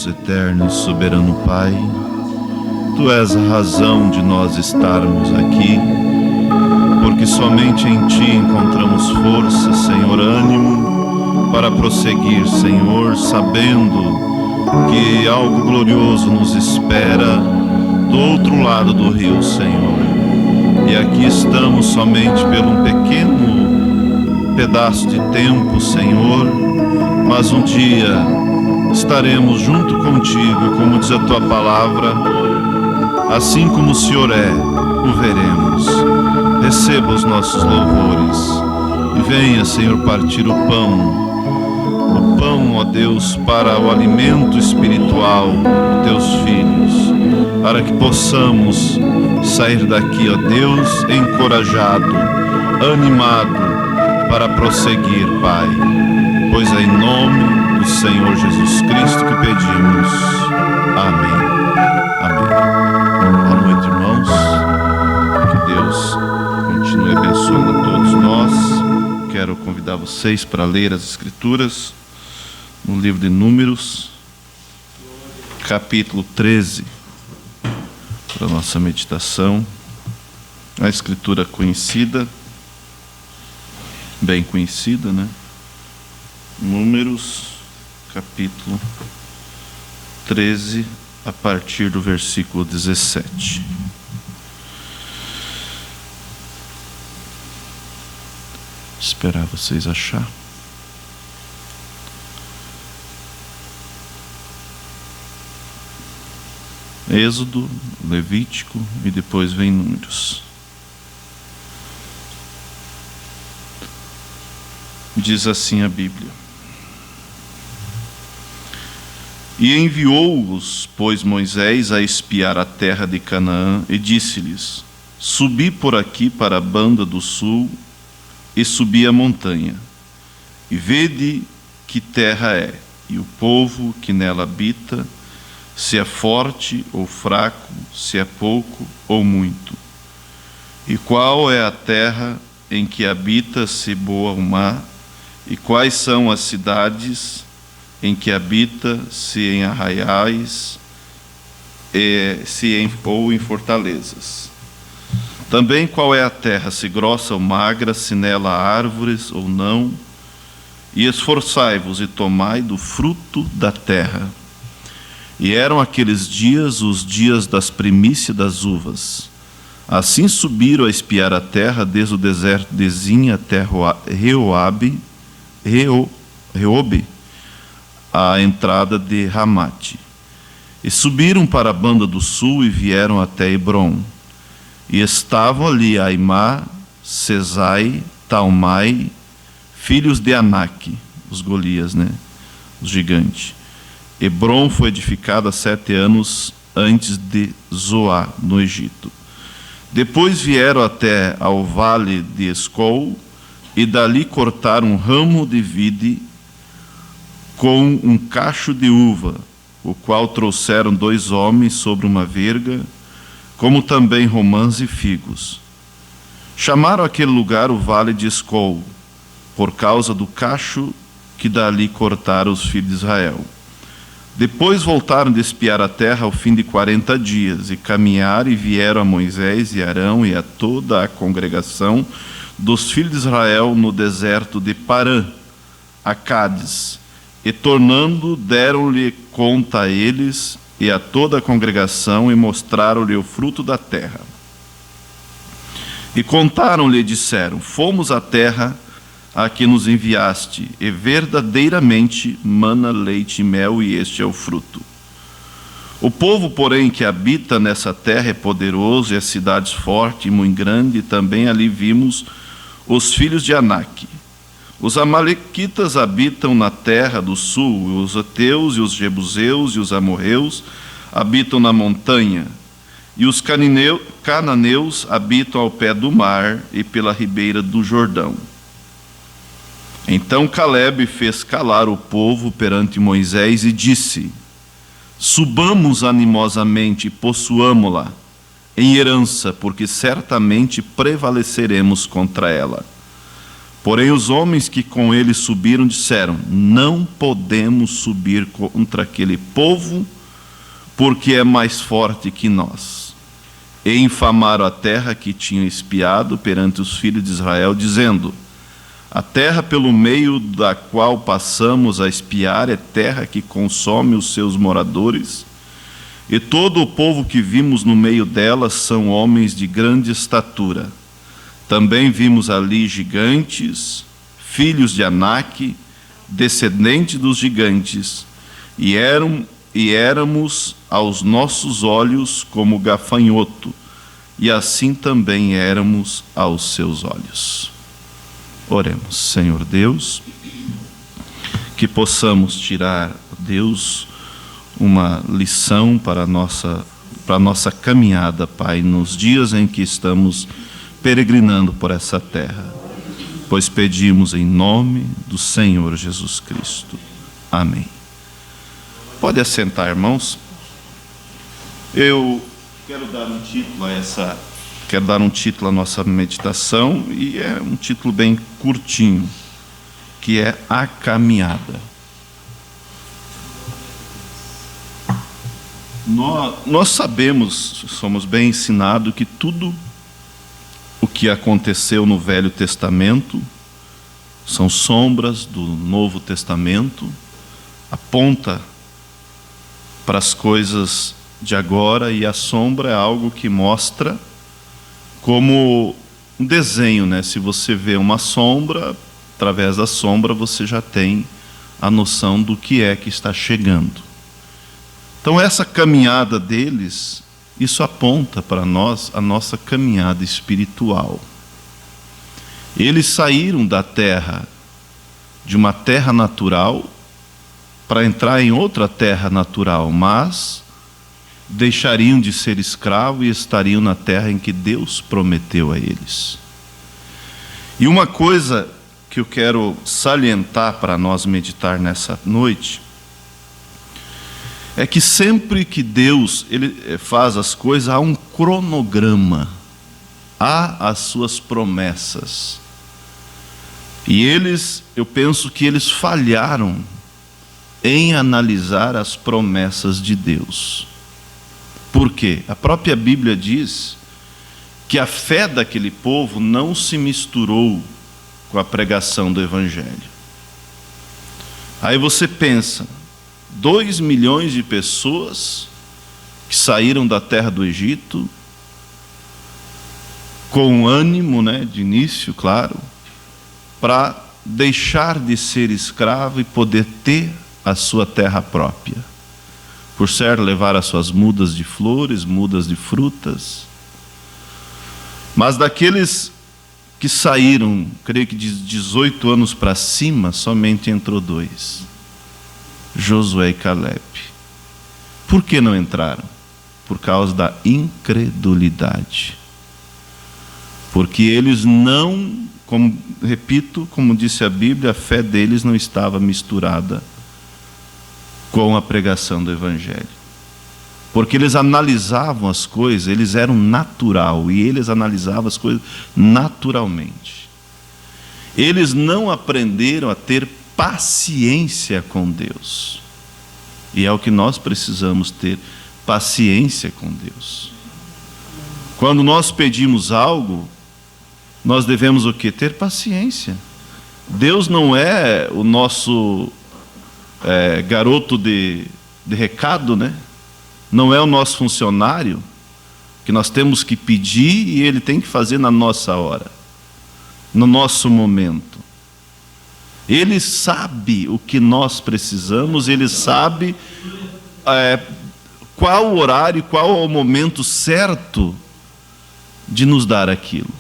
eterno e soberano Pai, Tu és a razão de nós estarmos aqui, porque somente em Ti encontramos força, Senhor, ânimo para prosseguir, Senhor, sabendo que algo glorioso nos espera do outro lado do rio, Senhor. E aqui estamos somente por um pequeno pedaço de tempo, Senhor, mas um dia estaremos junto contigo, como diz a Tua palavra, assim como o Senhor é, o veremos. Receba os nossos louvores e venha, Senhor, partir o pão, ó Deus, para o alimento espiritual dos Teus filhos, para que possamos sair daqui, ó Deus, encorajado, animado para prosseguir, Pai, pois é em nome do Senhor Jesus Cristo que pedimos. Amém. Amém. Boa noite, irmãos. Que Deus continue abençoando a todos nós. Quero convidar vocês para ler as Escrituras no livro de Números, capítulo 13, para a nossa meditação. A Escritura conhecida, bem conhecida, né? Números, capítulo 13, a partir do versículo 17. Esperar vocês achar. Êxodo, Levítico e depois vem Números. Diz assim a Bíblia: E enviou-os, pois, Moisés a espiar a terra de Canaã, e disse-lhes: Subi por aqui para a banda do sul, e subi a montanha, e vede que terra é, e o povo que nela habita, se é forte ou fraco, se é pouco ou muito. E qual é a terra em que habita, se boa o mar, e quais são as cidades em que habita, se em arraiais, ou em fortalezas. Também qual é a terra, se grossa ou magra, se nela há árvores ou não. E esforçai-vos e tomai do fruto da terra. E eram aqueles dias os dias das primícias das uvas. Assim subiram a espiar a terra, desde o deserto de Zin até Reobe, a entrada de Ramate. E subiram para a banda do sul e vieram até Hebrom. E estavam ali Aimá, Sesai, Talmai, filhos de Anak, os Golias, né? Os gigantes. Hebrom foi edificada 7 anos antes de Zoá, no Egito. Depois vieram até ao vale de Escol, e dali cortaram um ramo de vide com um cacho de uva, o qual trouxeram 2 homens sobre uma verga, como também romãs e figos. Chamaram aquele lugar o vale de Escol, por causa do cacho que dali cortaram os filhos de Israel. Depois voltaram de espiar a terra ao fim de 40 dias, e caminharam e vieram a Moisés e Arão e a toda a congregação dos filhos de Israel no deserto de Parã, a Cádiz. E tornando, deram-lhe conta a eles e a toda a congregação, e mostraram-lhe o fruto da terra. E contaram-lhe e disseram: Fomos à terra a que nos enviaste, e verdadeiramente mana leite e mel, e este é o fruto. O povo, porém, que habita nessa terra é poderoso, e as cidades forte e muito grande, e também ali vimos os filhos de Anak. Os amalequitas habitam na terra do sul, os heteus e os jebuseus e os amorreus habitam na montanha, e os cananeus habitam ao pé do mar e pela ribeira do Jordão. Então Calebe fez calar o povo perante Moisés e disse: Subamos animosamente e possuamo-la em herança, porque certamente prevaleceremos contra ela. Porém os homens que com ele subiram disseram: não podemos subir contra aquele povo, porque é mais forte que nós. E infamaram a terra que tinham espiado perante os filhos de Israel, dizendo: a terra pelo meio da qual passamos a espiar é terra que consome os seus moradores, e todo o povo que vimos no meio dela são homens de grande estatura. Também vimos ali gigantes, filhos de Anak, descendentes dos gigantes, e éramos aos nossos olhos como gafanhoto, e assim também éramos aos seus olhos. Oremos. Senhor Deus, que possamos tirar, Deus, uma lição para a nossa caminhada, Pai, nos dias em que estamos peregrinando por essa terra, pois pedimos em nome do Senhor Jesus Cristo. Amém. Pode assentar, irmãos. Eu quero dar um título à nossa meditação, e é um título bem curtinho, que é A Caminhada. Nós sabemos, somos bem ensinados, que tudo o que aconteceu no Velho Testamento são sombras do Novo Testamento, aponta para as coisas de agora, e a sombra é algo que mostra como um desenho, né? Se você vê uma sombra, através da sombra você já tem a noção do que é que está chegando. Então essa caminhada deles, isso aponta para nós a nossa caminhada espiritual. Eles saíram da terra, de uma terra natural, para entrar em outra terra natural, mas deixariam de ser escravos e estariam na terra em que Deus prometeu a eles. E uma coisa que eu quero salientar para nós meditar nessa noite é que sempre que Deus ele faz as coisas, há um cronograma, há as suas promessas. E eu penso que eles falharam em analisar as promessas de Deus. Por quê? A própria Bíblia diz que a fé daquele povo não se misturou com a pregação do Evangelho. Aí você pensa, 2 milhões de pessoas que saíram da terra do Egito, com ânimo, né, de início, claro, para deixar de ser escravo e poder ter a sua terra própria. Por certo, levar as suas mudas de flores, mudas de frutas. Mas daqueles que saíram, creio que de 18 anos para cima, somente entrou 2. Josué e Caleb. Por que não entraram? Por causa da incredulidade. Porque eles não, como disse a Bíblia, a fé deles não estava misturada com a pregação do Evangelho. Porque eles analisavam as coisas, eles eram natural, e eles analisavam as coisas naturalmente. Eles não aprenderam a ter paciência com Deus. E é o que nós precisamos ter, paciência com Deus. Quando nós pedimos algo, nós devemos o quê? Ter paciência. Deus não é o nosso garoto de recado, né? Não é o nosso funcionário, que nós temos que pedir e ele tem que fazer na nossa hora, no nosso momento. Ele sabe o que nós precisamos, ele sabe qual o horário, qual o momento certo de nos dar aquilo.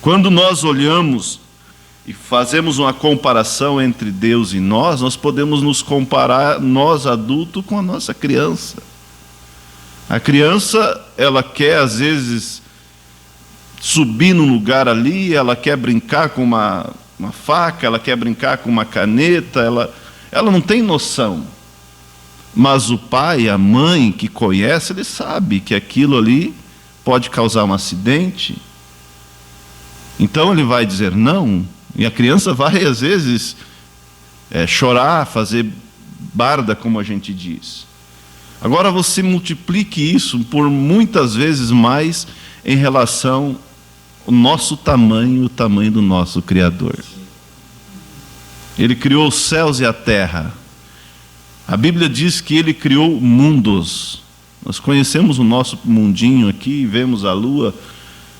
Quando nós olhamos e fazemos uma comparação entre Deus e nós podemos nos comparar, nós adultos, com a nossa criança. A criança, ela quer às vezes subir num lugar ali, ela quer brincar com uma faca, ela quer brincar com uma caneta, ela não tem noção. Mas o pai, a mãe que conhece, ele sabe que aquilo ali pode causar um acidente. Então ele vai dizer não, e a criança vai às vezes chorar, fazer barda, como a gente diz. Agora você multiplique isso por muitas vezes mais em relação ao nosso tamanho, o tamanho do nosso Criador. Ele criou os céus e a terra. A Bíblia diz que Ele criou mundos. Nós conhecemos o nosso mundinho aqui, vemos a lua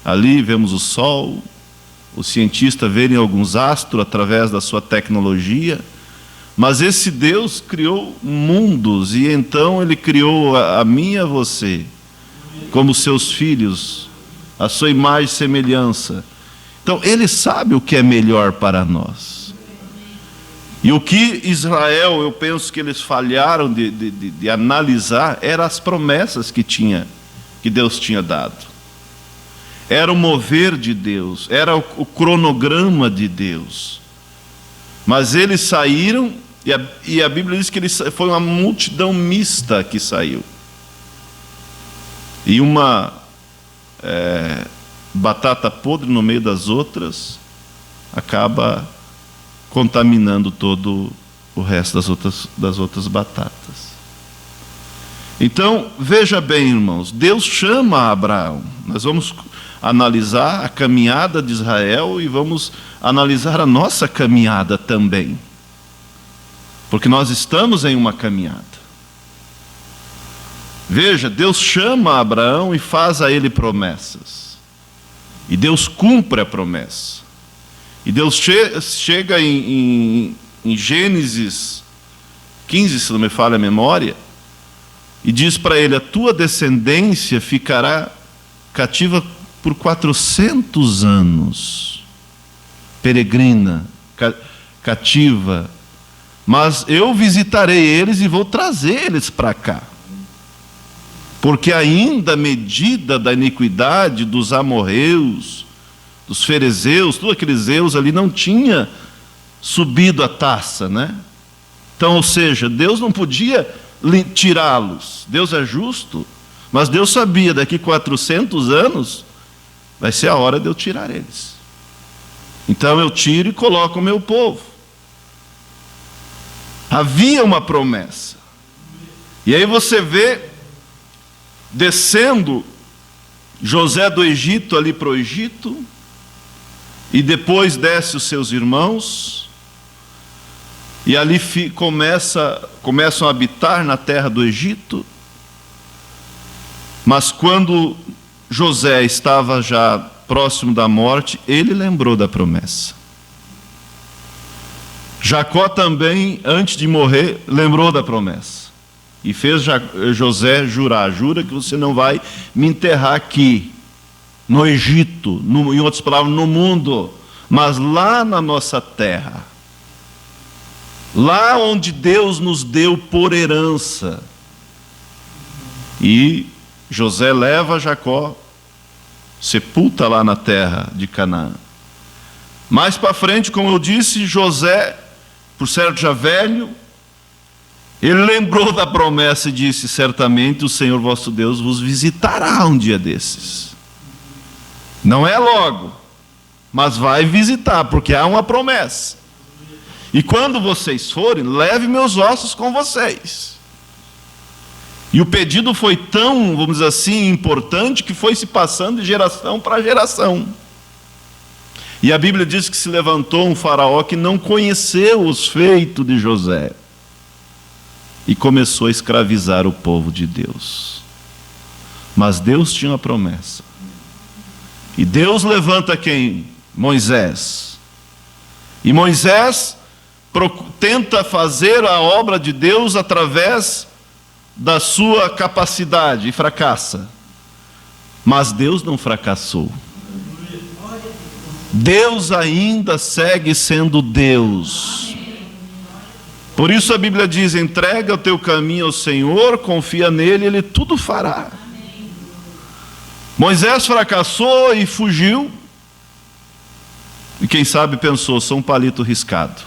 ali, vemos o sol. Os cientistas verem alguns astros através da sua tecnologia. Mas esse Deus criou mundos, e então Ele criou a mim e a você, como seus filhos, a sua imagem e semelhança. Então Ele sabe o que é melhor para nós. E o que Israel, eu penso que eles falharam de analisar, eram as promessas que Deus tinha dado. Era o mover de Deus, era o cronograma de Deus. Mas eles saíram, e a Bíblia diz que foi uma multidão mista que saiu. E uma batata podre no meio das outras acaba contaminando todo o resto das outras batatas. Então, veja bem, irmãos, Deus chama Abraão. Nós vamos analisar a caminhada de Israel e vamos analisar a nossa caminhada também. Porque nós estamos em uma caminhada. Veja, Deus chama Abraão e faz a ele promessas. E Deus cumpre a promessa. E Deus chega em Gênesis 15, se não me falha a memória, e diz para ele: a tua descendência ficará cativa por 400 anos, peregrina, cativa, mas eu visitarei eles e vou trazer eles para cá, porque ainda a medida da iniquidade dos amorreus, dos ferezeus, todos aqueles zeus ali, não tinha subido a taça, né? Então, ou seja, Deus não podia tirá-los. Deus é justo, mas Deus sabia, daqui 400 anos vai ser a hora de eu tirar eles. Então eu tiro e coloco o meu povo. Havia uma promessa. E aí você vê descendo José do Egito ali para o Egito, e depois desce os seus irmãos, e ali começam a habitar na terra do Egito. Mas quando José estava já próximo da morte, ele lembrou da promessa. Jacó também, antes de morrer, lembrou da promessa. E fez José jurar: jura que você não vai me enterrar aqui, no Egito, em outras palavras, no mundo, mas lá na nossa terra, lá onde Deus nos deu por herança. E José leva Jacó, sepulta lá na terra de Canaã. Mais para frente, como eu disse, José, por certo já velho, ele lembrou da promessa e disse: certamente o Senhor vosso Deus vos visitará um dia desses. Não é logo, mas vai visitar, porque há uma promessa. E quando vocês forem, leve meus ossos com vocês. E o pedido foi tão, vamos dizer assim, importante, que foi se passando de geração para geração. E a Bíblia diz que se levantou um faraó que não conheceu os feitos de José, e começou a escravizar o povo de Deus. Mas Deus tinha uma promessa. E Deus levanta quem? Moisés. E Moisés tenta fazer a obra de Deus através da sua capacidade e fracassa. Mas Deus não fracassou. Deus ainda segue sendo Deus. Por isso a Bíblia diz: entrega o teu caminho ao Senhor, confia nele, ele tudo fará. Moisés fracassou e fugiu, e quem sabe pensou: sou um palito riscado,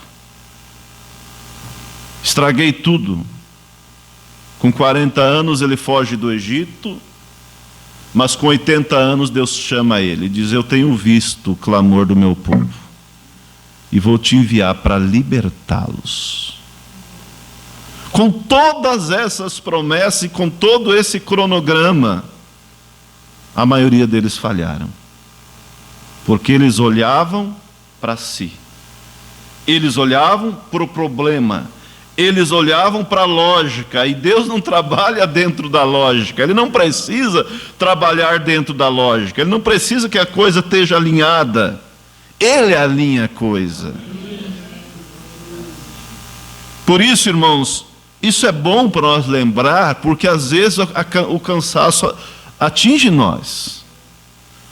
estraguei tudo. Com 40 anos ele foge do Egito, Mas com 80 anos Deus chama ele e diz: eu tenho visto o clamor do meu povo e vou te enviar para libertá-los. Com todas essas promessas e com todo esse cronograma, a maioria deles falharam. Porque eles olhavam para si. Eles olhavam para o problema. Eles olhavam para a lógica. E Deus não trabalha dentro da lógica. Ele não precisa trabalhar dentro da lógica. Ele não precisa que a coisa esteja alinhada. Ele alinha a coisa. Por isso, irmãos, isso é bom para nós lembrar, porque às vezes o cansaço atinge nós.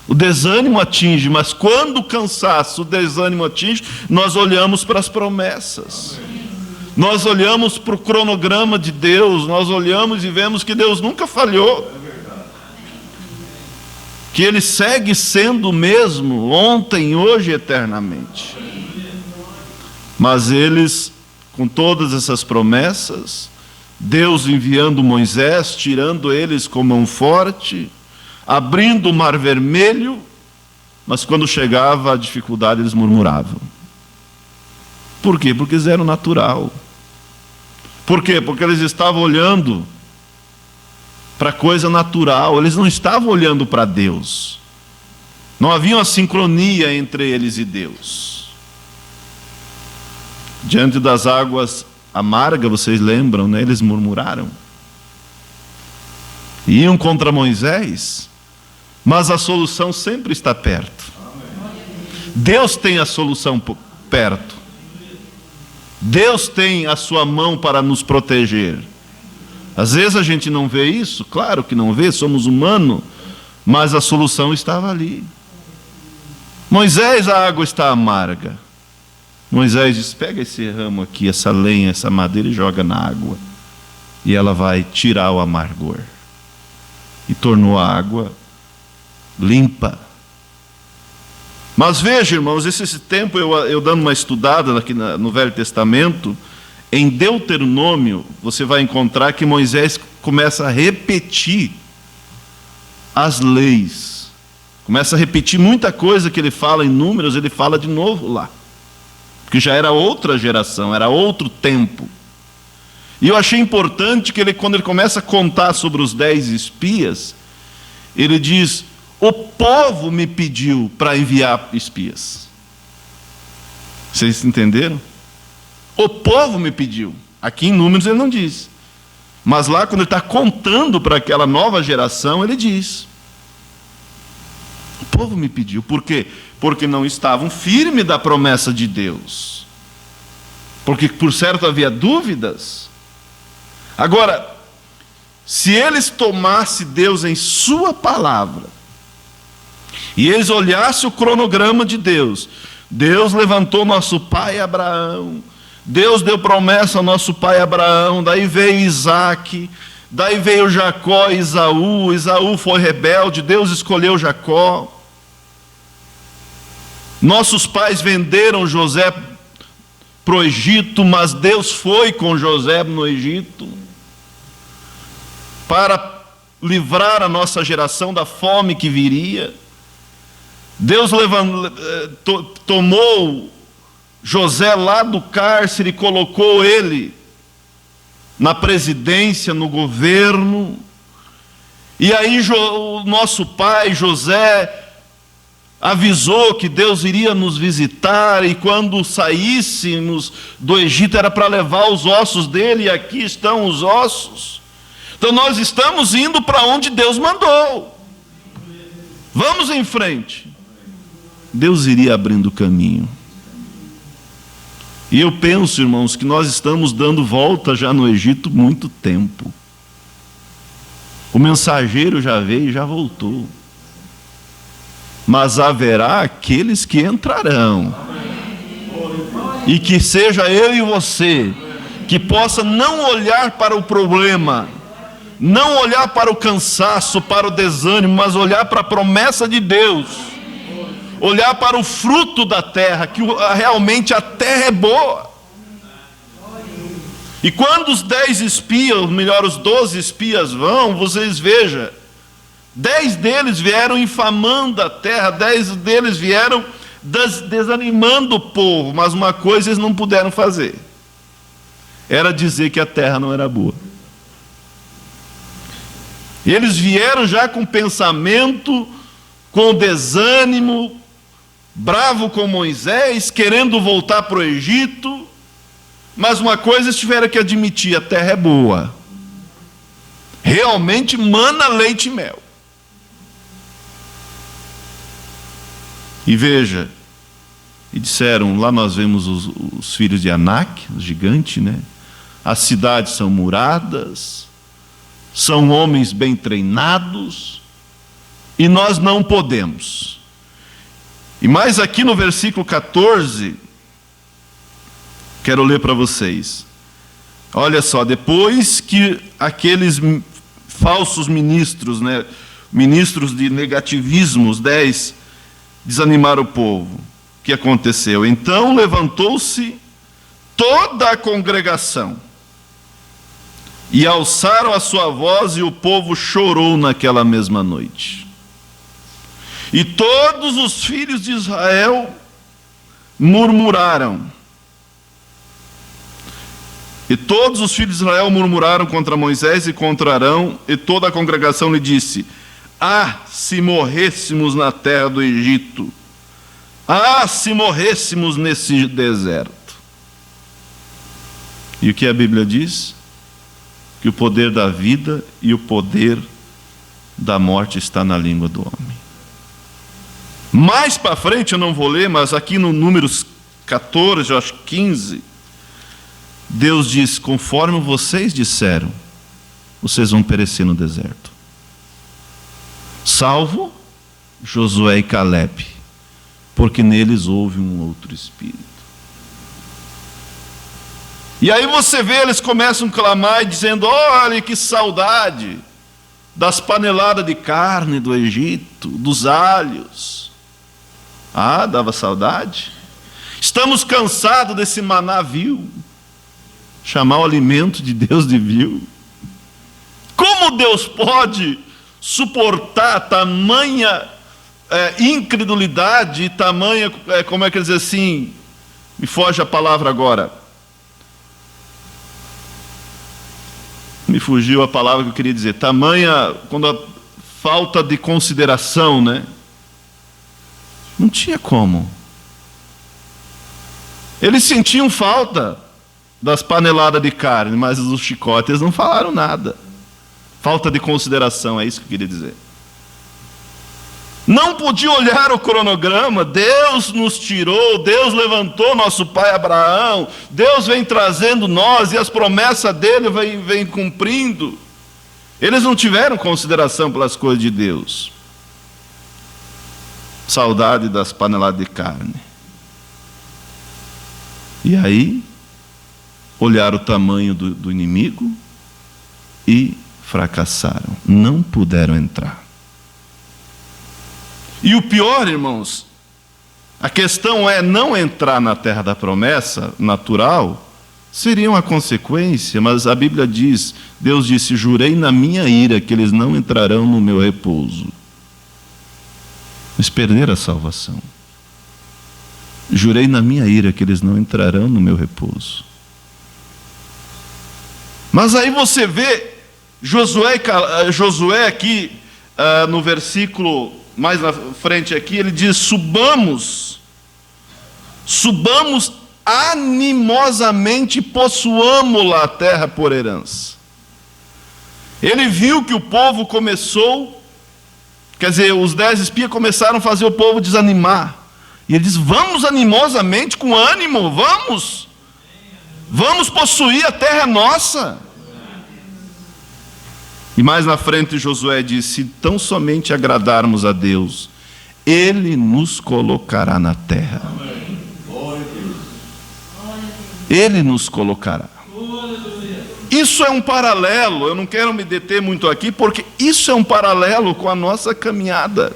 O desânimo atinge, mas quando o cansaço, o desânimo atinge, nós olhamos para as promessas. Nós olhamos para o cronograma de Deus, nós olhamos e vemos que Deus nunca falhou. Que Ele segue sendo o mesmo, ontem, hoje e eternamente. Mas eles, com todas essas promessas, Deus enviando Moisés, tirando eles com mão forte, abrindo o mar vermelho, mas quando chegava a dificuldade eles murmuravam. Por quê? Porque eles eram natural. Por quê? Porque eles estavam olhando para coisa natural, eles não estavam olhando para Deus. Não havia uma sincronia entre eles e Deus. Diante das águas amargas, vocês lembram, né? Eles murmuraram. Iam contra Moisés, mas a solução sempre está perto. Deus tem a solução perto. Deus tem a sua mão para nos proteger. Às vezes a gente não vê isso, claro que não vê, somos humanos, mas a solução estava ali. Moisés, a água está amarga. Moisés diz: pega esse ramo aqui, essa lenha, essa madeira e joga na água. E ela vai tirar o amargor. E tornou a água limpa. Mas veja, irmãos, esse tempo eu dando uma estudada aqui no Velho Testamento, em Deuteronômio, você vai encontrar que Moisés começa a repetir as leis. Começa a repetir muita coisa que ele fala em Números, ele fala de novo lá. Porque já era outra geração, era outro tempo. E eu achei importante que quando ele começa a contar sobre os 10 espias, ele diz: o povo me pediu para enviar espias. Vocês entenderam? O povo me pediu. Aqui em Números ele não diz. Mas lá, quando ele está contando para aquela nova geração, ele diz: o povo me pediu. Por quê? Porque não estavam firmes da promessa de Deus. Porque, por certo, havia dúvidas. Agora, se eles tomassem Deus em sua palavra, e eles olhassem o cronograma de Deus, Deus levantou nosso pai Abraão, Deus deu promessa ao nosso pai Abraão, daí veio Isaac, daí veio Jacó e Esaú. Esaú foi rebelde, Deus escolheu Jacó. Nossos pais venderam José para o Egito, mas Deus foi com José no Egito para livrar a nossa geração da fome que viria. Deus tomou José lá do cárcere e colocou ele na presidência, no governo. E aí o nosso pai José avisou que Deus iria nos visitar, e quando saíssemos do Egito era para levar os ossos dele, e aqui estão os ossos. Então nós estamos indo para onde Deus mandou. Vamos em frente. Deus iria abrindo caminho. E eu penso, irmãos, que nós estamos dando volta já no Egito muito tempo. O mensageiro já veio e já voltou. Mas haverá aqueles que entrarão. E que seja eu e você, que possa não olhar para o problema, não olhar para o cansaço, para o desânimo, mas olhar para a promessa de Deus. Olhar para o fruto da terra, que realmente a terra é boa. E quando os 10 espias, ou melhor, os 12 espias vão, vocês vejam, 10 deles vieram infamando a terra, 10 deles vieram desanimando o povo, mas uma coisa eles não puderam fazer, era dizer que a terra não era boa. Eles vieram já com pensamento, com desânimo, bravo com Moisés, querendo voltar para o Egito, mas uma coisa eles tiveram que admitir: a terra é boa, realmente mana leite e mel. E veja, e disseram, lá nós vemos os filhos de Anak, o gigante, né? As cidades são muradas, são homens bem treinados, e nós não podemos. E mais aqui no versículo 14, quero ler para vocês. Olha só, depois que aqueles falsos ministros, né, ministros de negativismo, os 10, desanimaram o povo, o que aconteceu? Então levantou-se toda a congregação e alçaram a sua voz, e o povo chorou naquela mesma noite. E todos os filhos de Israel murmuraram. E todos os filhos de Israel murmuraram contra Moisés e contra Arão, e toda a congregação lhe disse: ah, se morrêssemos na terra do Egito! Ah, se morrêssemos nesse deserto! E o que a Bíblia diz? Que o poder da vida e o poder da morte está na língua do homem. Mais para frente eu não vou ler, mas aqui no Números 14, eu acho 15, Deus diz: conforme vocês disseram, vocês vão perecer no deserto, salvo Josué e Caleb, porque neles houve um outro espírito. E aí você vê, eles começam a clamar e dizendo: olha que saudade das paneladas de carne do Egito, dos alhos. Ah, dava saudade. Estamos cansados desse maná vil, chamar o alimento de Deus de vil. Como Deus pode suportar tamanha incredulidade, tamanha, como é que dizer assim, me foge a palavra agora, me fugiu a palavra que eu queria dizer, tamanha, quando a falta de consideração, né? Não tinha como. Eles sentiam falta das paneladas de carne, mas os chicotes não falaram nada. Falta de consideração, é isso que eu queria dizer. Não podia olhar o cronograma. Deus nos tirou, Deus levantou nosso pai Abraão, Deus vem trazendo nós, e as promessas dele vem cumprindo. Eles não tiveram consideração pelas coisas de Deus. Saudade das paneladas de carne. E aí, olharam o tamanho do inimigo e fracassaram, não puderam entrar. E o pior, irmãos, a questão é não entrar na terra da promessa natural, seria uma consequência, mas a Bíblia diz, Deus disse: jurei na minha ira que eles não entrarão no meu repouso. Eles perderam a salvação. Jurei na minha ira que eles não entrarão no meu repouso. Mas aí você vê Josué aqui, no versículo mais na frente aqui, ele diz: subamos animosamente, possuamos-la a terra por herança. Ele viu que o povo começou, quer dizer, os 10 espias começaram a fazer o povo desanimar. E ele diz: vamos animosamente, com ânimo, vamos possuir a terra nossa. E mais na frente Josué disse: se tão somente agradarmos a Deus, Ele nos colocará na terra. Ele nos colocará. Isso é um paralelo, eu não quero me deter muito aqui, porque isso é um paralelo com a nossa caminhada.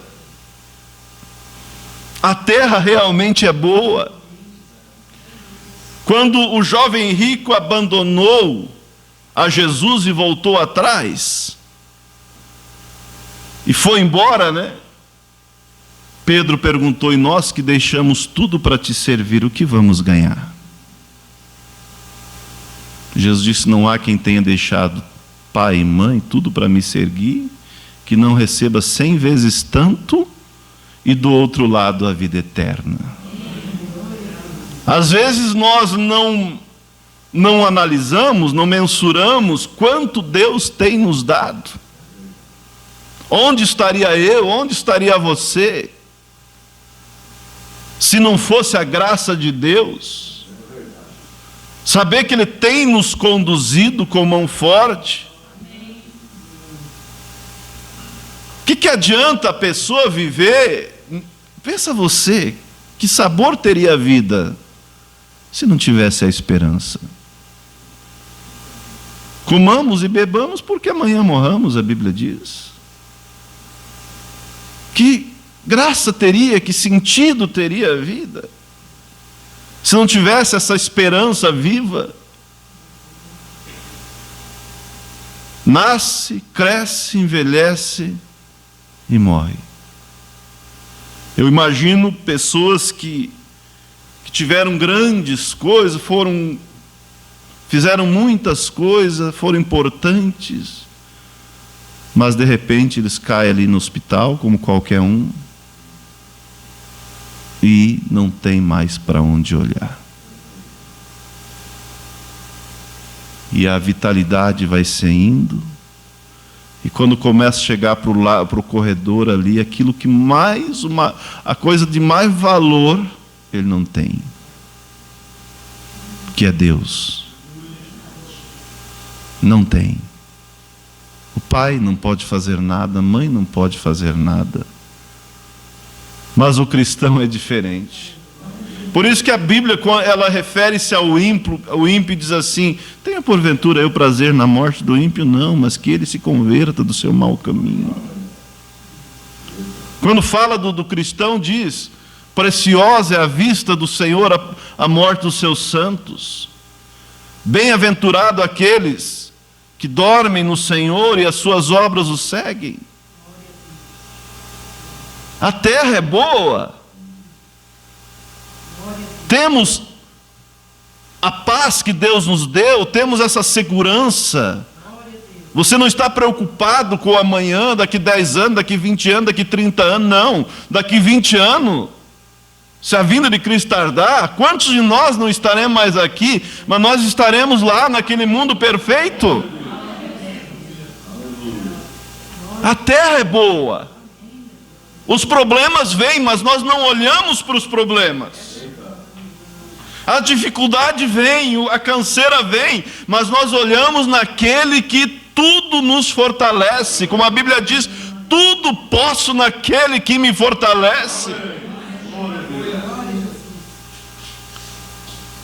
A terra realmente é boa. Quando o jovem rico abandonou a Jesus e voltou atrás, e foi embora, né? Pedro perguntou: e nós que deixamos tudo para te servir, o que vamos ganhar? Jesus disse: não há quem tenha deixado pai e mãe, tudo para me seguir, que não receba 100 vezes tanto, e do outro lado a vida eterna. Às vezes nós não analisamos, não mensuramos quanto Deus tem nos dado. Onde estaria eu, onde estaria você, se não fosse a graça de Deus? Saber que Ele tem nos conduzido com mão forte. O que adianta a pessoa viver? Pensa você, que sabor teria a vida se não tivesse a esperança? Comamos e bebamos porque amanhã morramos, a Bíblia diz. Que graça teria, que sentido teria a vida se não tivesse essa esperança viva? Nasce, cresce, envelhece e morre. Eu imagino pessoas que tiveram grandes coisas, fizeram muitas coisas, foram importantes, mas de repente eles caem ali no hospital, como qualquer um, e não tem mais para onde olhar. E a vitalidade vai se indo, e quando começa a chegar para o corredor ali, aquilo que a coisa de mais valor, ele não tem, que é Deus. Não tem. O pai não pode fazer nada, a mãe não pode fazer nada. Mas o cristão é diferente. Por isso que a Bíblia, ela refere-se ao ímpio diz assim: tenha porventura eu prazer na morte do ímpio? Não, mas que ele se converta do seu mau caminho. Quando fala do cristão, diz: preciosa é a vista do Senhor a morte dos seus santos. Bem-aventurado aqueles que dormem no Senhor e as suas obras o seguem. A terra é boa. Temos a paz que Deus nos deu, temos essa segurança. Você não está preocupado com o amanhã, daqui 10 anos, daqui 20 anos, daqui 30 anos, não. Daqui 20 anos, se a vinda de Cristo tardar, quantos de nós não estaremos mais aqui, mas nós estaremos lá naquele mundo perfeito? A terra é boa. Os problemas vêm, mas nós não olhamos para os problemas. A dificuldade vem, a canseira vem, mas nós olhamos naquele que tudo nos fortalece. Como a Bíblia diz: tudo posso naquele que me fortalece.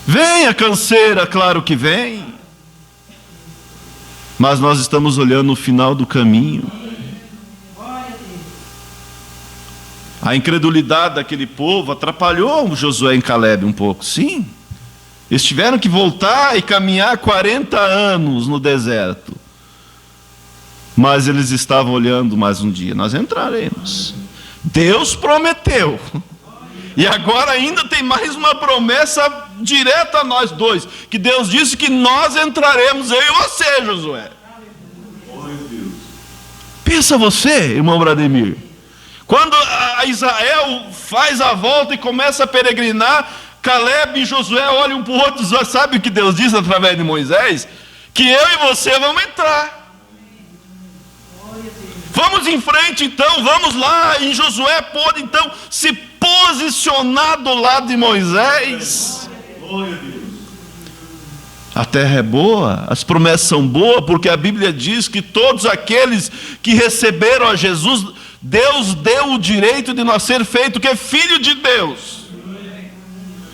Vem a canseira, claro que vem, mas nós estamos olhando o final do caminho. A incredulidade daquele povo atrapalhou Josué e Calebe um pouco, sim. Eles tiveram que voltar e caminhar 40 anos no deserto. Mas eles estavam olhando: mais um dia nós entraremos. Deus prometeu. E agora ainda tem mais uma promessa direta a nós dois, que Deus disse que nós entraremos, eu e você, Josué. Pensa você, irmão Brademir, quando a Israel faz a volta e começa a peregrinar, Calebe e Josué olham um para o outro e sabe o que Deus diz através de Moisés? Que eu e você vamos entrar. Vamos em frente então, vamos lá. E Josué pôde então se posicionar do lado de Moisés. A terra é boa, as promessas são boas, porque a Bíblia diz que todos aqueles que receberam a Jesus, Deus deu o direito de nós ser feito, que é filho de Deus.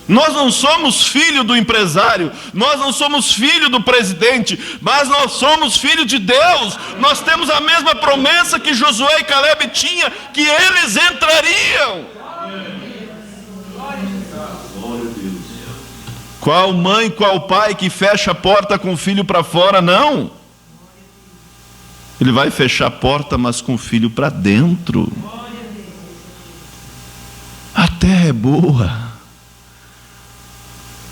Nós não somos filho do empresário, nós não somos filho do presidente, mas nós somos filho de Deus. Nós temos a mesma promessa que Josué e Calebe tinham, que eles entrariam. Qual mãe, qual pai que fecha a porta com o filho para fora? Não. Ele vai fechar a porta, mas com o filho para dentro. A terra é boa.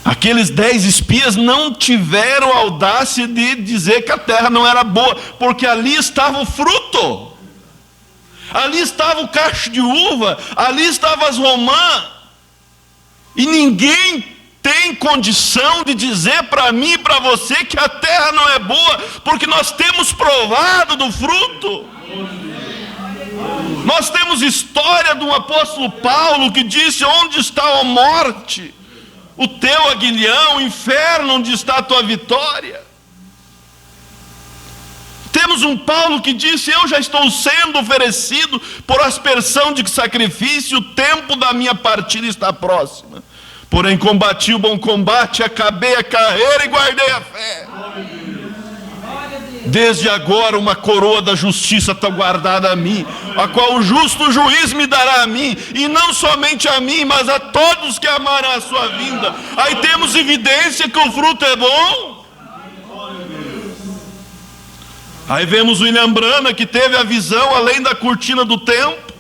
Aqueles 10 espias não tiveram a audácia de dizer que a terra não era boa, porque ali estava o fruto, ali estava o cacho de uva, ali estavam as romãs, e ninguém tem condição de dizer para mim e para você que a terra não é boa, porque nós temos provado do fruto. Nós temos história do apóstolo Paulo que disse: onde está a morte, o teu aguilhão, o inferno, onde está a tua vitória? Temos um Paulo que disse: eu já estou sendo oferecido por aspersão de sacrifício, o tempo da minha partida está próxima. Porém combati o bom combate, acabei a carreira e guardei a fé. Desde agora uma coroa da justiça está guardada a mim, a qual o justo juiz me dará a mim, e não somente a mim, mas a todos que amaram a sua vinda. Aí temos evidência que o fruto é bom. Aí vemos William Branham, que teve a visão além da cortina do templo.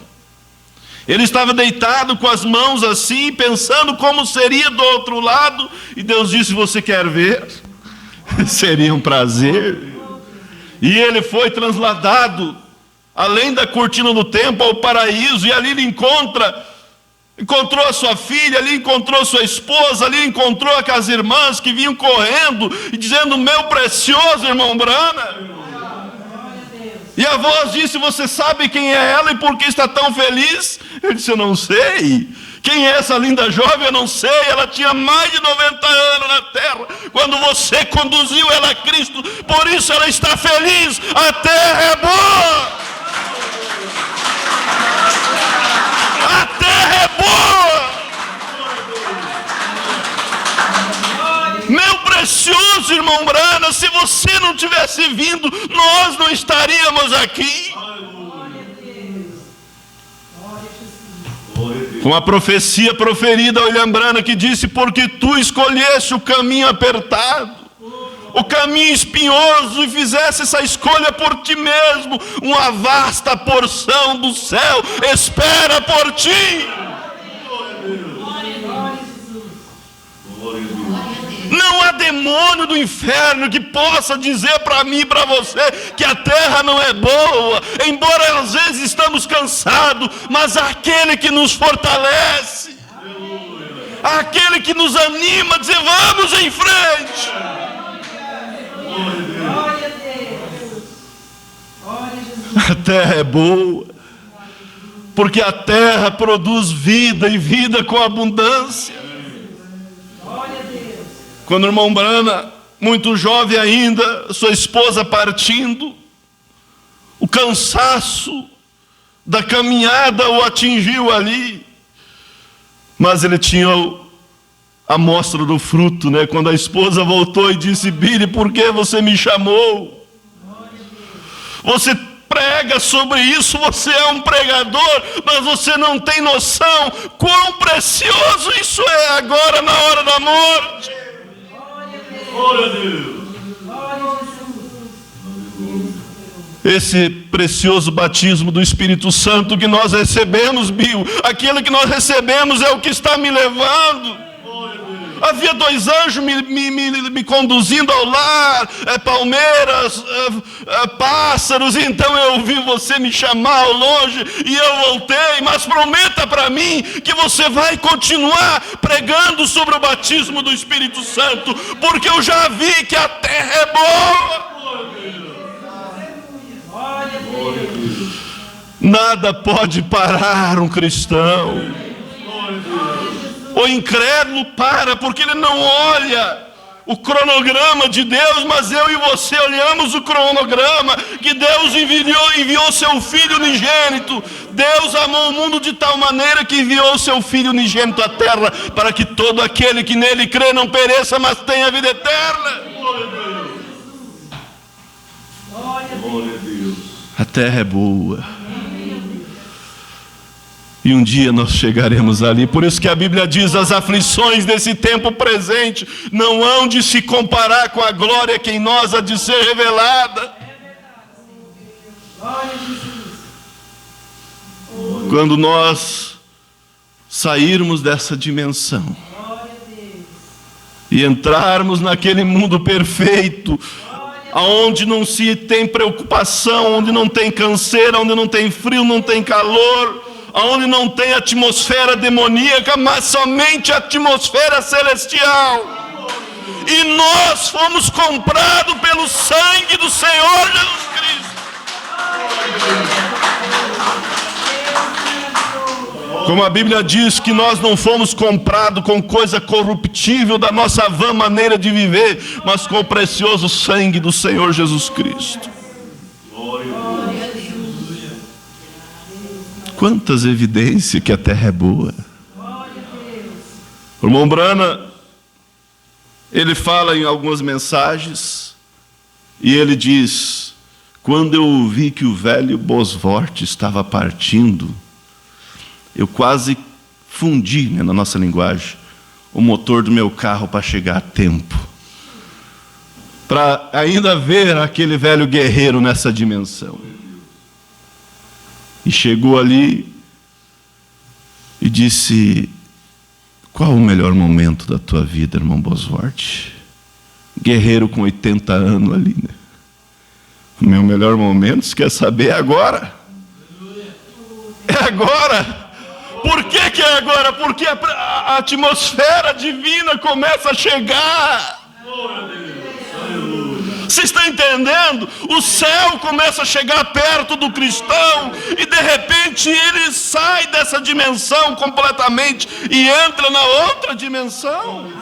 Ele estava deitado com as mãos assim, pensando como seria do outro lado, e Deus disse: você quer ver? Seria um prazer. E ele foi transladado além da cortina do templo ao paraíso, e ali ele encontrou a sua filha, ali encontrou sua esposa, ali encontrou as irmãs que vinham correndo e dizendo: meu precioso irmão Branham. E a voz disse: você sabe quem é ela e por que está tão feliz? Ele disse: eu não sei. Quem é essa linda jovem? Eu não sei. Ela tinha mais de 90 anos na terra quando você conduziu ela a Cristo, por isso ela está feliz. A terra é boa. A terra é boa. Meu precioso irmão Branham, se você não tivesse vindo, nós não estaríamos aqui. Com a profecia proferida a William Branham, que disse: porque tu escolheste o caminho apertado, o caminho espinhoso, e fizesse essa escolha por ti mesmo, uma vasta porção do céu espera por ti. Não há demônio do inferno que possa dizer para mim e para você que a terra não é boa, embora às vezes estamos cansados, mas aquele que nos fortalece, aquele que nos anima a dizer: vamos em frente. A terra é boa, porque a terra produz vida, e vida com abundância. Quando o irmão Branham, muito jovem ainda, sua esposa partindo, o cansaço da caminhada o atingiu ali, mas ele tinha a amostra do fruto, né? Quando a esposa voltou e disse: Billy, por que você me chamou? Você prega sobre isso, você é um pregador, mas você não tem noção quão precioso isso é agora na hora da morte. Glória a Deus. Esse precioso batismo do Espírito Santo que nós recebemos, Bill, aquele que nós recebemos é o que está me levando. Havia 2 anjos me conduzindo ao lar, palmeiras, pássaros, então eu ouvi você me chamar ao longe e eu voltei. Mas prometa para mim que você vai continuar pregando sobre o batismo do Espírito Santo, porque eu já vi que a terra é boa. Nada pode parar um cristão. O incrédulo para, porque ele não olha o cronograma de Deus, mas eu e você olhamos o cronograma que Deus enviou seu Filho unigênito. Deus amou o mundo de tal maneira que enviou seu Filho unigênito à terra, para que todo aquele que nele crê não pereça, mas tenha vida eterna. Glória a Deus. A terra é boa. E um dia nós chegaremos ali. Por isso que a Bíblia diz: as aflições desse tempo presente não hão de se comparar com a glória que em nós há de ser revelada. Quando nós sairmos dessa dimensão e entrarmos naquele mundo perfeito, onde não se tem preocupação, onde não tem canseira, onde não tem frio, não tem calor, onde não tem atmosfera demoníaca, mas somente atmosfera celestial. E nós fomos comprados pelo sangue do Senhor Jesus Cristo. Como a Bíblia diz que nós não fomos comprados com coisa corruptível da nossa vã maneira de viver, mas com o precioso sangue do Senhor Jesus Cristo. Quantas evidências que a terra é boa. O irmão Brana, ele fala em algumas mensagens, e ele diz: quando eu ouvi que o velho Bosworth estava partindo, eu quase fundi, na nossa linguagem, o motor do meu carro para chegar a tempo, para ainda ver aquele velho guerreiro nessa dimensão. E chegou ali e disse: qual o melhor momento da tua vida, irmão Bosworth? Guerreiro com 80 anos ali, né? O meu melhor momento, você quer saber? É agora. É agora. Por que é agora? Porque a atmosfera divina começa a chegar. Você está entendendo? O céu começa a chegar perto do cristão e de repente ele sai dessa dimensão completamente e entra na outra dimensão.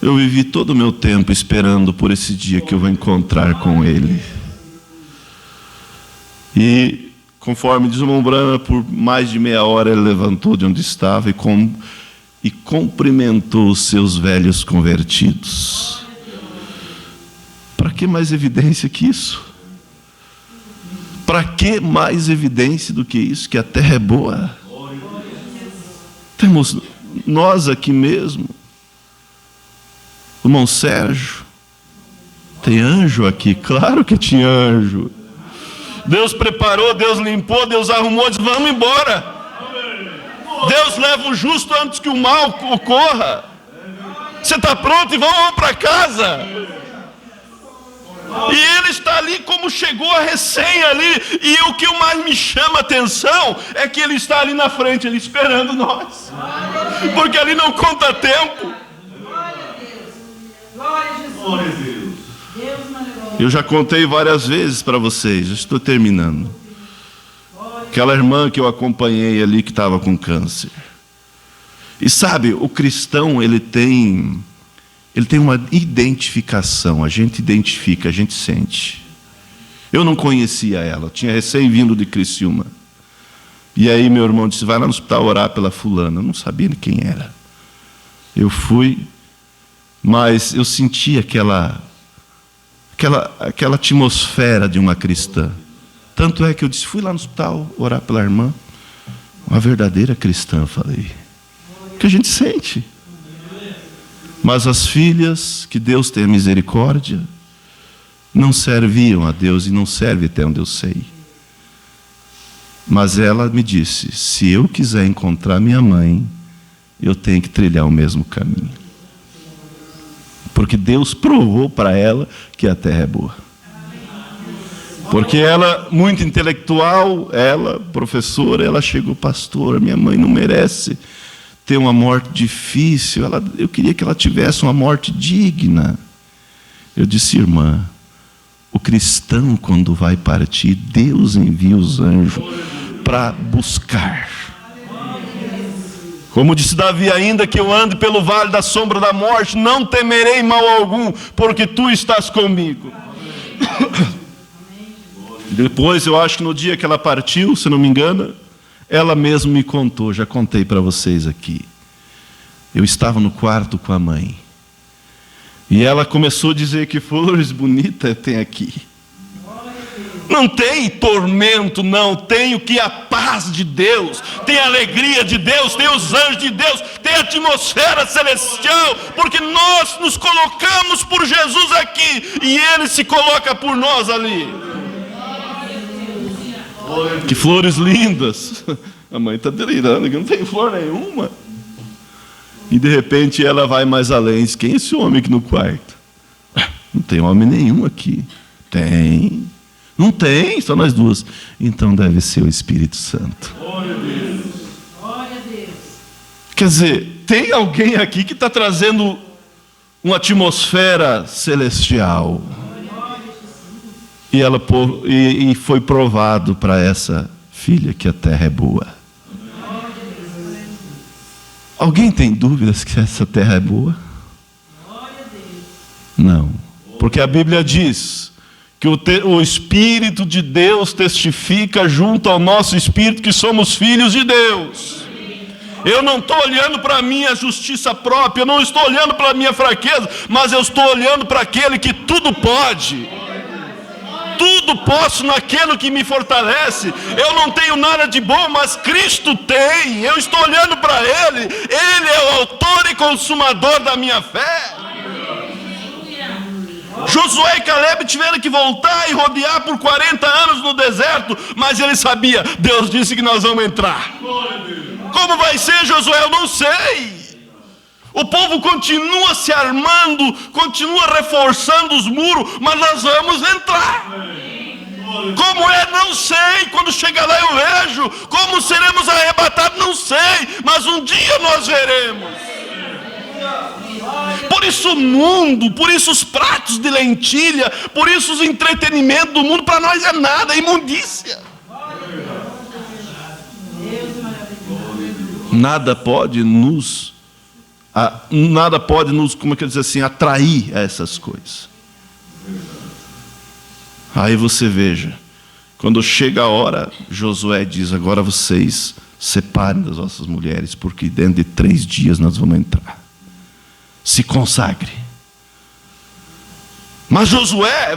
Eu vivi todo o meu tempo esperando por esse dia que eu vou encontrar com ele. E conforme diz o irmão Brana, por mais de meia hora ele levantou de onde estava e cumprimentou os seus velhos convertidos. Para que mais evidência que isso? Para que mais evidência do que isso? Que a terra é boa. Temos nós aqui mesmo. O irmão Sérgio. Tem anjo aqui? Claro que tinha anjo. Deus preparou, Deus limpou, Deus arrumou, disse: vamos embora. Deus leva o justo antes que o mal ocorra. Você está pronto? E vamos para casa. E ele está ali como chegou a recém ali. E o que mais me chama a atenção é que ele está ali na frente, ele esperando nós. Porque ali não conta tempo. Glória a Deus. Eu já contei várias vezes para vocês, eu estou terminando. Aquela irmã que eu acompanhei ali que estava com câncer. E sabe, o cristão, ele tem uma identificação, a gente identifica, a gente sente. Eu não conhecia ela, eu tinha recém-vindo de Criciúma. E aí meu irmão disse: vai lá no hospital orar pela fulana. Eu não sabia de quem era. Eu fui, mas eu senti aquela atmosfera de uma cristã. Tanto é que eu disse: fui lá no hospital orar pela irmã. Uma verdadeira cristã, eu falei. Que a gente sente. Mas as filhas, que Deus tenha misericórdia, não serviam a Deus e não servem até onde eu sei. Mas ela me disse: se eu quiser encontrar minha mãe, eu tenho que trilhar o mesmo caminho. Porque Deus provou para ela que a terra é boa. Porque ela, muito intelectual, ela, professora, ela chegou: pastor, minha mãe não merece ter uma morte difícil. Eu queria que ela tivesse uma morte digna. Eu disse: irmã, o cristão, quando vai partir, Deus envia os anjos para buscar. Como disse Davi: ainda que eu ande pelo vale da sombra da morte, não temerei mal algum, porque tu estás comigo. Depois, eu acho que no dia que ela partiu, se não me engano, ela mesma me contou, já contei para vocês aqui. Eu estava no quarto com a mãe. E ela começou a dizer: que flores bonitas tem aqui. Não tem tormento, não. Tem o que? A paz de Deus, tem a alegria de Deus, tem os anjos de Deus, tem a atmosfera celestial, porque nós nos colocamos por Jesus aqui e Ele se coloca por nós ali. Que flores lindas. A mãe está delirando, que não tem flor nenhuma. E de repente ela vai mais além. Diz: quem é esse homem aqui no quarto? Não tem homem nenhum aqui. Tem. Não tem, só nós duas. Então deve ser o Espírito Santo. Glória a Deus. Glória a Deus. Quer dizer, tem alguém aqui que está trazendo uma atmosfera celestial. E foi provado para essa filha que a terra é boa. Alguém tem dúvidas que essa terra é boa? Não. Porque a Bíblia diz que o Espírito de Deus testifica junto ao nosso Espírito que somos filhos de Deus. Eu não estou olhando para a minha justiça própria, eu não estou olhando para a minha fraqueza, mas eu estou olhando para aquele que tudo pode. Tudo posso naquele que me fortalece. Eu não tenho nada de bom, mas Cristo tem. Eu estou olhando para Ele. Ele é o autor e consumador da minha fé. Josué e Caleb tiveram que voltar e rodear por 40 anos no deserto, mas ele sabia, Deus disse que nós vamos entrar. Como vai ser, Josué? Eu não sei. O povo continua se armando, continua reforçando os muros, mas nós vamos entrar. Como é? Não sei. Quando chegar lá eu vejo. Como seremos arrebatados? Não sei. Mas um dia nós veremos. Por isso o mundo, por isso os pratos de lentilha, por isso os entretenimentos do mundo, para nós é nada, é imundícia. Nada pode nos, como é que eu dizer assim, atrair a essas coisas. Aí você veja, quando chega a hora, Josué diz: agora vocês separem das vossas mulheres, porque dentro de 3 dias nós vamos entrar. Se consagre. Mas Josué,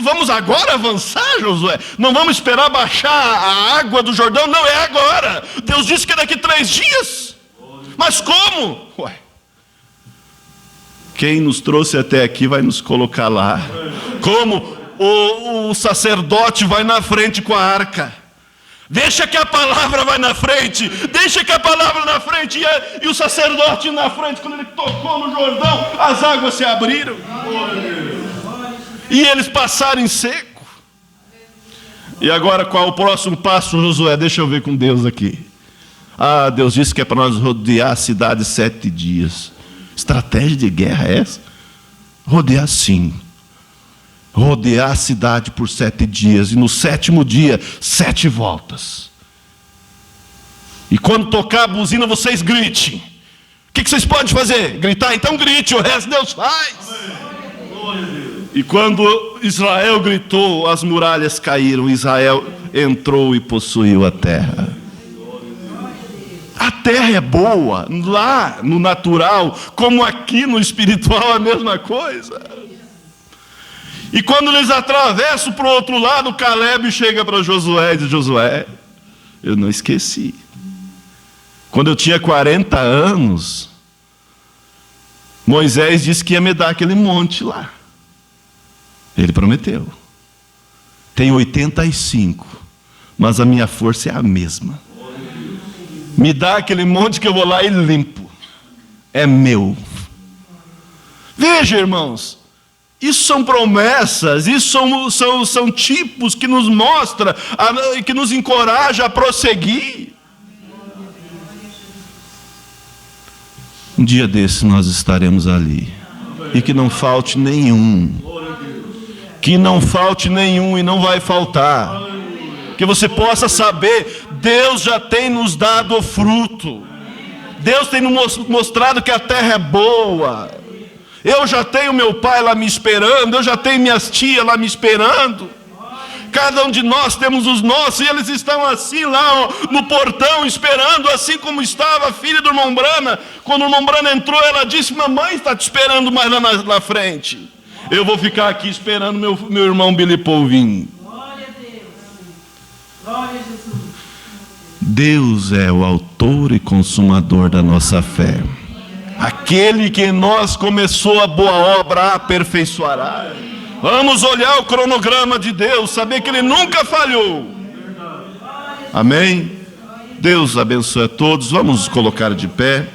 vamos agora avançar, Josué? Não vamos esperar baixar a água do Jordão? Não, é agora. Deus disse que é daqui 3 dias. Mas como? Ué, quem nos trouxe até aqui vai nos colocar lá. Como? O sacerdote vai na frente com a arca. Deixa que a palavra vai na frente. Deixa que a palavra na frente. E o sacerdote na frente. Quando ele tocou no Jordão, as águas se abriram. E eles passaram em seco. E agora qual é o próximo passo, Josué? Deixa eu ver com Deus aqui. Ah, Deus disse que é para nós rodear a cidade 7 dias. Estratégia de guerra é essa? Rodear sim. Rodear a cidade por 7 dias. E no 7º dia, 7 voltas. E quando tocar a buzina, vocês gritem. O que vocês podem fazer? Gritar? Então grite, o resto Deus faz. E quando Israel gritou, as muralhas caíram. Israel entrou e possuiu a terra. A terra é boa, lá no natural, como aqui no espiritual, a mesma coisa. E quando eles atravessam para o outro lado, Caleb chega para Josué e diz: Josué, eu não esqueci. Quando eu tinha 40 anos, Moisés disse que ia me dar aquele monte lá. Ele prometeu. Tenho 85, mas a minha força é a mesma. Me dá aquele monte que eu vou lá e limpo. É meu. Veja, irmãos, isso são promessas, isso são tipos que nos mostram, que nos encoraja a prosseguir. Um dia desse nós estaremos ali. E que não falte nenhum. Que não falte nenhum e não vai faltar. Que você possa saber, Deus já tem nos dado o fruto. Deus tem nos mostrado que a terra é boa. Eu já tenho meu pai lá me esperando, eu já tenho minhas tias lá me esperando. Cada um de nós temos os nossos, e eles estão assim lá no portão esperando, assim como estava a filha do irmão Brana. Quando o irmão Brana entrou, ela disse: mamãe está te esperando mais lá na frente. Eu vou ficar aqui esperando meu irmão Billy Paul vir. Glória a Deus. Glória a Jesus. Deus é o autor e consumador da nossa fé. Aquele que em nós começou a boa obra a aperfeiçoará. Vamos olhar o cronograma de Deus, saber que Ele nunca falhou. Amém? Deus abençoe a todos. Vamos nos colocar de pé.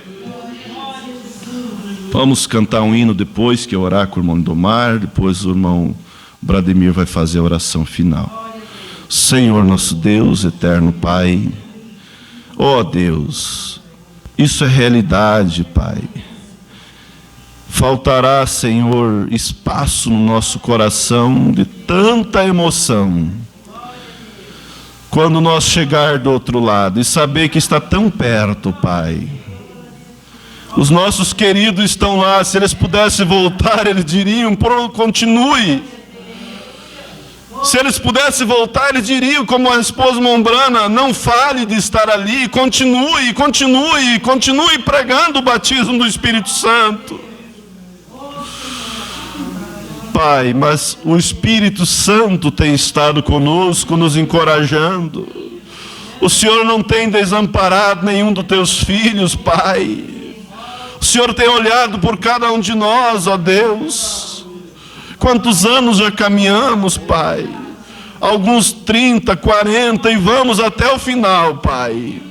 Vamos cantar um hino depois, que é orar com o irmão Domar. Depois o irmão Brademir vai fazer a oração final. Senhor nosso Deus, eterno Pai, ó Deus, isso é realidade, Pai. Faltará, Senhor, espaço no nosso coração de tanta emoção quando nós chegar do outro lado e saber que está tão perto, Pai. Os nossos queridos estão lá. Se eles pudessem voltar, eles diriam: continue. Se eles pudessem voltar, eles diriam, como a esposa Mombrana: não fale de estar ali, continue, continue, continue pregando o batismo do Espírito Santo. Pai, mas o Espírito Santo tem estado conosco, nos encorajando. O Senhor não tem desamparado nenhum dos teus filhos, Pai. O Senhor tem olhado por cada um de nós, ó Deus. Quantos anos já caminhamos, Pai? Alguns 30, 40 e vamos até o final, Pai.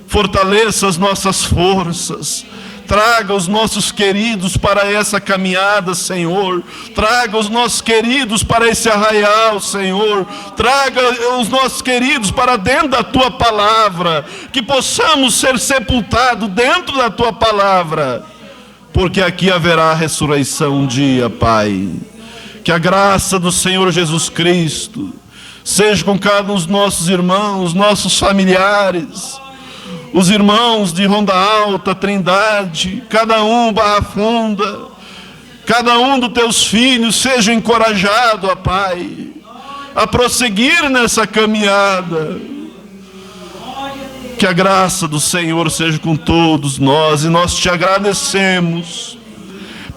Fortaleça as nossas forças. Traga os nossos queridos para essa caminhada, Senhor. Traga os nossos queridos para esse arraial, Senhor. Traga os nossos queridos para dentro da Tua Palavra. Que possamos ser sepultados dentro da Tua Palavra. Porque aqui haverá ressurreição um dia, Pai. Que a graça do Senhor Jesus Cristo seja com cada um dos nossos irmãos, nossos familiares, os irmãos de Ronda Alta, Trindade, cada um Barra Funda, cada um dos teus filhos seja encorajado, ó Pai, a prosseguir nessa caminhada. Que a graça do Senhor seja com todos nós, e nós te agradecemos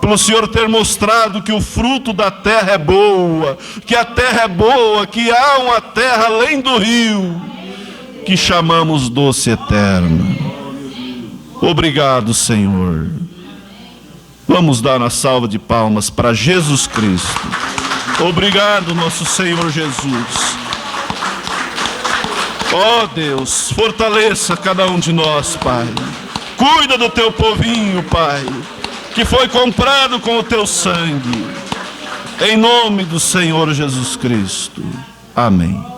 pelo Senhor ter mostrado que o fruto da terra é boa, que a terra é boa, que há uma terra além do rio, que chamamos doce eterna. Obrigado, Senhor. Vamos dar uma salva de palmas para Jesus Cristo. Obrigado, nosso Senhor Jesus. Ó Deus, fortaleça cada um de nós, Pai. Cuida do teu povinho, Pai, que foi comprado com o teu sangue. Em nome do Senhor Jesus Cristo. Amém.